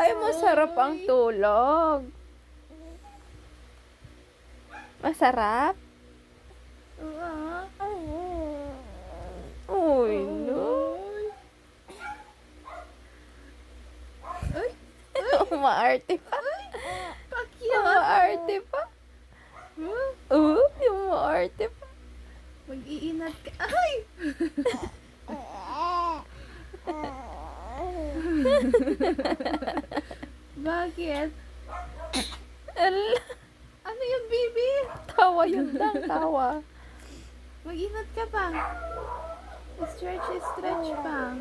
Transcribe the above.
Ay, masarap ang tulog. Masarap? Uy, no. Uy, Umaarte pa. pa-cute. Umaarte pa. Yung umaarte pa. Mag-iinat ka. Ay! Bakit? Ala, Ano yung baby? tawa yun lang, tawa. Mag-ingat ka pa. Stretch pa.